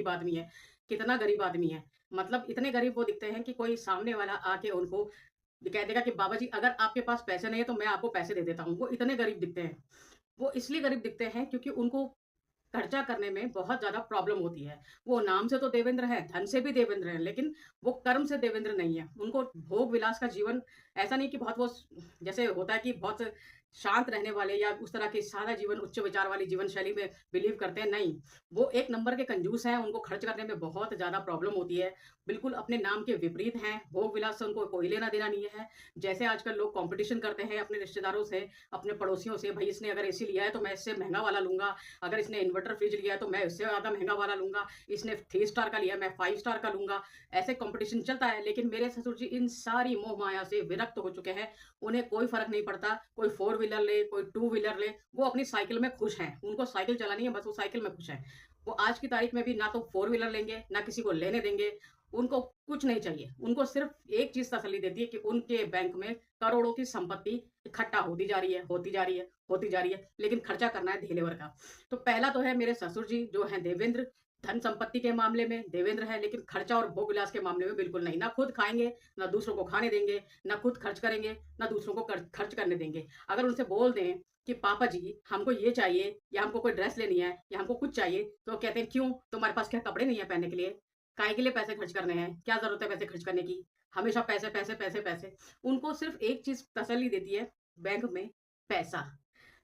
गरीब आदमी है, कितना गरीब आदमी है। मतलब इतने गरीब वो दिखते हैं कि कोई सामने वाला आके उनको कह देगा कि बाबा जी अगर आपके पास पैसे नहीं है तो मैं आपको पैसे दे देता हूँ। वो इतने गरीब दिखते हैं। वो इसलिए गरीब दिखते हैं क्योंकि उनको खर्चा करने में बहुत ज़्यादा प्रॉब्लम होती है। वो नाम से तो देवेंद्र हैं, धन से भी देवेंद्र हैं, लेकिन वो कर्म से देवेंद्र नहीं है। उनको भोग-विलास का जीवन ऐसा नहीं कि बहुत वो जैसे होता है कि बहुत शांत रहने वाले या उस तरह के सादा जीवन, उच्च विचार वाली जीवन शैली में बिलीव करते हैं, नहीं। वो एक नंबर के कंजूस हैं, उनको खर्च करने में बहुत ज़्यादा प्रॉब्लम होती है। बिल्कुल अपने नाम के विपरीत हैं, भोग-विलास से उनको कोई लेना-देना नहीं है। जैसे आजकल लोग कॉम्पिटिशन करते हैं अपने रिश्तेदारों से, अपने पड़ोसियों से, भई इसने अगर एसी लिया है तो मैं इससे महँगा वाला लूँगा। अगर इसने इन्वर्टर फ्रिज लिया है तो मैं इससे ज़्यादा महँगा वाला लूँगा, इसने 3 स्टार का लिया है मैं 5 स्टार का लूँगा। ऐसे कॉम्पिटिशन चलता है, लेकिन मेरे ससुर जी इन सारी मोह-माया से विरक्त हो चुके हैं। उन्हें कोई फ़र्क नहीं पड़ता, कोई 4 व्हीलर ले, कोई 2 व्हीलर ले, वो अपनी साइकिल में खुश हैं। उनको साइकिल चलानी है, बस वो साइकिल में खुश हैं। वो आज की तारीख में भी ना तो 4 व्हीलर लेंगे, ना किसी को लेने देंगे। उनको कुछ नहीं चाहिए। उनको सिर्फ़ एक चीज़ तसल्ली देती है कि उनके बैंक में करोड़ों की संपत्ति इकट्ठा होती जा रही है, होती जा रही है, होती जा रही है, लेकिन खर्चा करना है धेलेवर का। तो पहला तो है मेरे ससुर जी जो हैं देवेंद्र, धन संपत्ति के मामले में देवेंद्र हैं, लेकिन खर्चा और भोग-विलास के मामले में बिल्कुल नहीं। ना खुद खाएँगे, ना दूसरों को खाने देंगे, ना खुद खर्च करेंगे, ना दूसरों को खर्च करने देंगे। अगर उनसे बोल दें कि पापा जी हमको ये चाहिए या हमको कोई ड्रेस लेनी है या हमको कुछ चाहिए, तो वो कहते हैं क्यों? तुम्हारे पास क्या कपड़े नहीं है पहनने के लिए? काहे के लिए पैसे खर्च करने हैं? क्या ज़रूरत है पैसे खर्च करने की? हमेशा पैसे, पैसे, पैसे, पैसे। उनको सिर्फ़ एक चीज़ तसल्ली देती है बैंक में पैसा।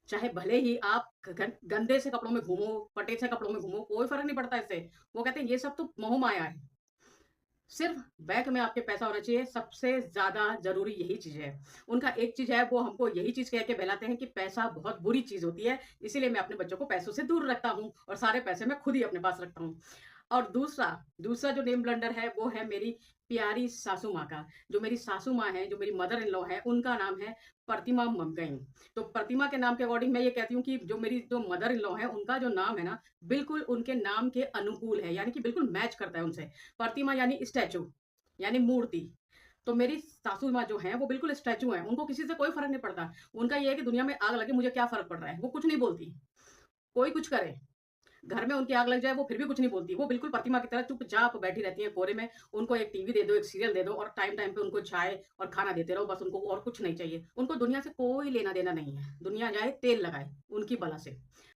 चाहे भले ही आप गंदे से कपड़ों में घूमो, फटे से कपड़ों में घूमो, कोई फ़र्क नहीं पड़ता इससे। वो कहते हैं ये सब तो मोह-माया है। सिर्फ़ बैंक में आपके पैसा होना चाहिए, सबसे ज़्यादा ज़रूरी यही चीज़ है। उनका एक चीज़ है, वो हमको यही चीज़ कह के बहलाते हैं कि पैसा बहुत बुरी चीज़ होती है, इसीलिए मैं अपने बच्चों को पैसों से दूर रखता हूँ और सारे पैसे मैं खुद ही अपने पास रखता हूँ। और दूसरा जो नेम ब्लंडर है, वो है मेरी प्यारी सासू माँ का। जो मेरी सासू माँ हैं, जो मेरी मदर इन लॉ हैं, उनका नाम है प्रतिमा मम्मगई। तो प्रतिमा के नाम के अकॉर्डिंग मैं ये कहती हूँ कि जो मदर इन लॉ हैं, उनका जो नाम है ना, बिल्कुल उनके नाम के अनुकूल है, यानी कि बिल्कुल मैच करता है उनसे। प्रतिमा यानी स्टैच्यू, यानी मूर्ति। तो मेरी सासू माँ जो हैं, वो बिल्कुल स्टैच्यू हैं, उनको किसी से कोई फ़र्क नहीं पड़ता। उनका ये है कि दुनिया में आग लगे, मुझे क्या फ़र्क पड़ रहा है? वो कुछ नहीं बोलती, कोई कुछ करे। घर में उनकी आग लग जाए, वो फिर भी कुछ नहीं बोलती। वो बिल्कुल प्रतिमा की तरह चुपचाप बैठी रहती हैं कोने में। उनको एक टीवी दे दो, एक सीरियल दे दो और टाइम-टाइम पे उनको चाय और खाना देते रहो, बस उनको और कुछ नहीं चाहिए। उनको दुनिया से कोई लेना-देना नहीं है। दुनिया जाए तेल लगाए, उनकी बला से।